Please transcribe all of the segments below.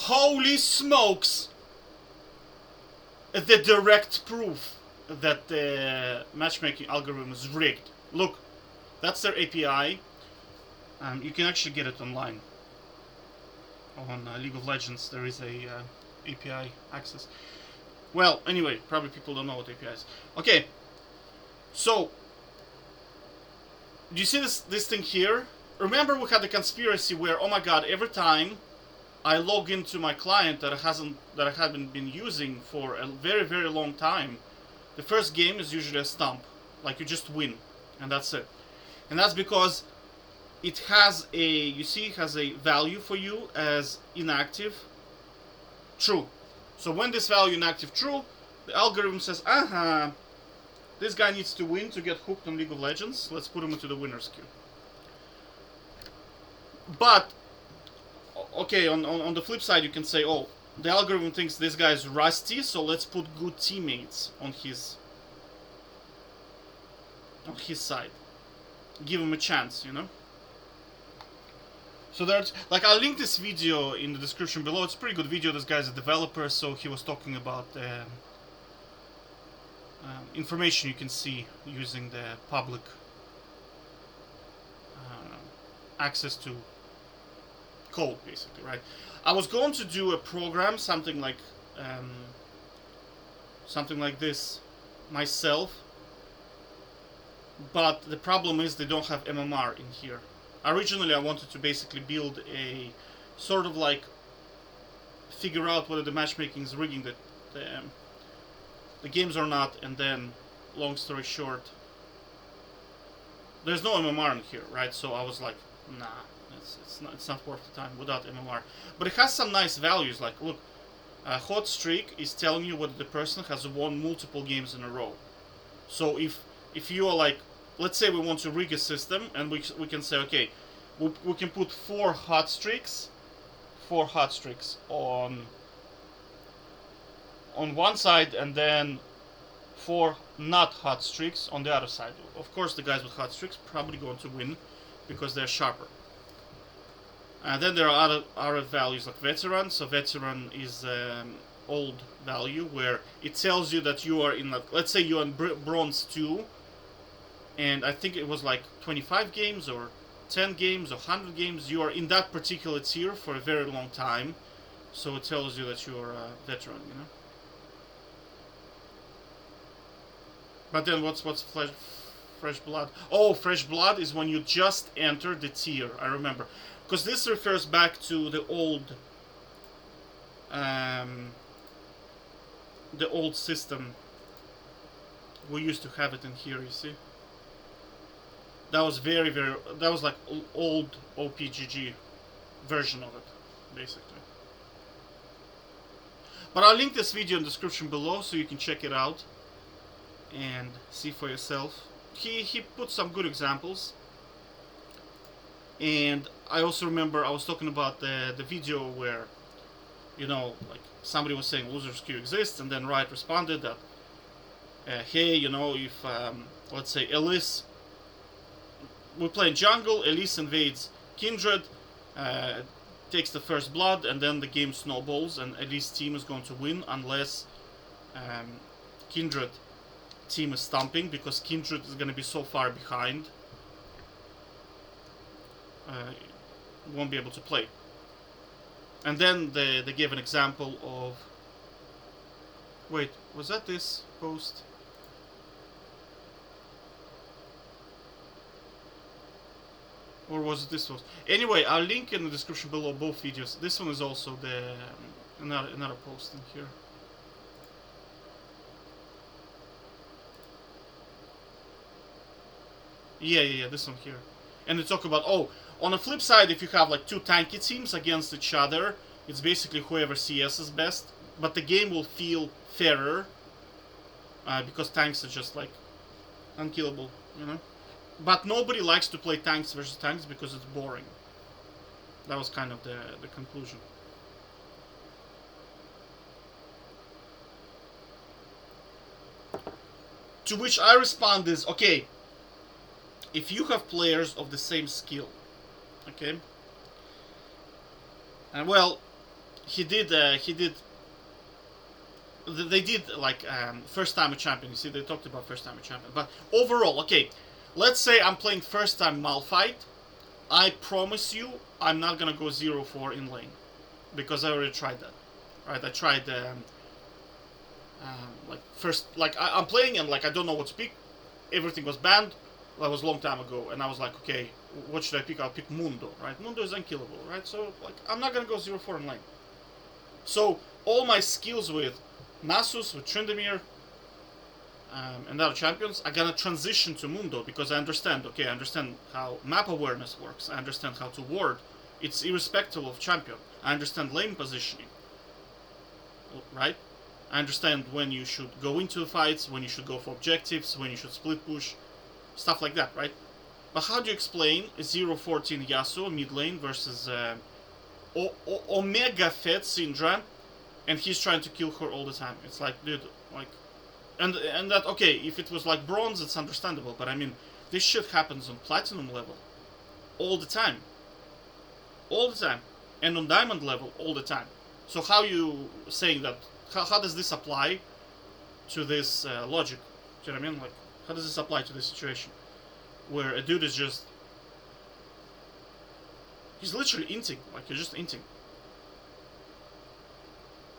Holy smokes! The direct proof that the matchmaking algorithm is rigged. Look, that's their API. You can actually get it online. On League of Legends, there is a API access. Well, anyway, probably people don't know what API is. Okay, so do you see this thing here? Remember, we had the conspiracy where, oh my god, every time I log into my client that I haven't been using for a very, very long time, the first game is usually a stump. Like, you just win, and that's it. And that's because it has a value for you as inactive, true. So when this value inactive true, the algorithm says, this guy needs to win to get hooked on League of Legends. Let's put him into the winner's queue. But okay, on the flip side, you can say, oh, the algorithm thinks this guy is rusty, so let's put good teammates on his side. Give him a chance, you know? So there's, like, I'll link this video in the description below. It's a pretty good video. This guy's a developer, so he was talking about information you can see using the public access to code, basically, right? I was going to do a program, something like this myself, but the problem is they don't have MMR in here. Originally, I wanted to basically build a sort of like figure out whether the matchmaking is rigging the games or not, and then, long story short, there's no MMR in here, right? So I was like, nah, it's not worth the time without MMR. But it has some nice values, like, look, a hot streak is telling you whether the person has won multiple games in a row. So if you are like, let's say we want to rig a system, and we can say, okay, we can put 4 hot streaks on one side, and then 4 not hot streaks on the other side. Of course, the guys with hot streaks probably going to win because they're sharper. And then there are other values like veteran. So veteran is old value where it tells you that you are in, let's say you're in bronze 2, and I think it was like 25 games or 10 games or 100 games. You are in that particular tier for a very long time, so it tells you that you are a veteran, you know. But then what's fresh blood? Oh, fresh blood is when you just enter the tier. I remember, because this refers back to the old system. We used to have it in here, you see. That was that was like old OPGG version of it, basically. But I'll link this video in the description below so you can check it out and see for yourself. He put some good examples. And I also remember I was talking about the video where, you know, like somebody was saying losers queue exists, and then Riot responded that, hey, you know, if let's say Elise, we play in jungle, Elise invades Kindred, takes the first blood, and then the game snowballs, and Elise team is going to win unless Kindred team is stomping, because Kindred is going to be so far behind, won't be able to play. And then they gave an example of, wait, was that this post? Or was it this post? Anyway, I'll link in the description below both videos. This one is also the another post in here. Yeah, this one here. And they talk about, oh, on the flip side, if you have like 2 tanky teams against each other, it's basically whoever CS is best. But the game will feel fairer, because tanks are just like unkillable, you know? But nobody likes to play tanks versus tanks because it's boring. That was kind of the conclusion. To which I respond is, okay, if you have players of the same skill, okay, and well, he did they did like first time a champion. You see, they talked about first time a champion. But overall, okay, let's say I'm playing first time Malphite. I promise you, I'm not gonna go 0-4 in lane because I already tried that. Right? I tried like first, like I'm playing and like I don't know what to pick. Everything was banned. That was a long time ago, and I was like, okay, what should I pick? I'll pick Mundo. Right? Mundo is unkillable. Right? So like I'm not gonna go 0-4 in lane. So all my skills with Nasus, with Tryndamere, and other champions, I'm gonna transition to Mundo because I understand. Okay, I understand how map awareness works. I understand how to ward. It's irrespective of champion. I understand lane positioning. Right? I understand when you should go into fights, when you should go for objectives, when you should split push, stuff like that. Right? But how do you explain 0-14 Yasuo mid lane versus Omega Fed Syndra, and he's trying to kill her all the time? It's like, dude, like. And that, okay, if it was like bronze, it's understandable, but I mean, this shit happens on platinum level all the time. All the time. And on diamond level all the time. So how you saying that, how does this apply to this logic? Do you know what I mean? Like, how does this apply to this situation? Where a dude is just, he's literally inting, like you're just inting.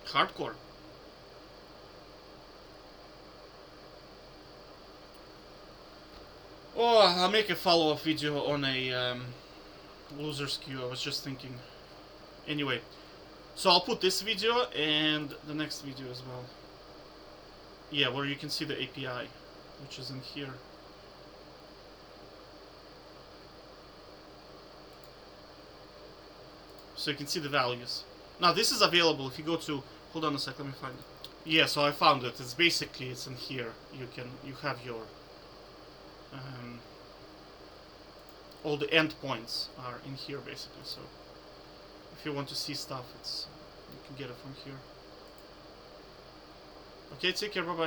Hardcore. Oh, I'll make a follow-up video on a loser's queue. I was just thinking. Anyway, so I'll put this video and the next video as well. Yeah, where you can see the API, which is in here. So you can see the values. Now this is available if you go to, hold on a sec, let me find it. Yeah, so I found it. It's basically, it's in here. You have your all the endpoints are in here basically. So if you want to see stuff, it's you can get it from here. Okay, take care, bye bye.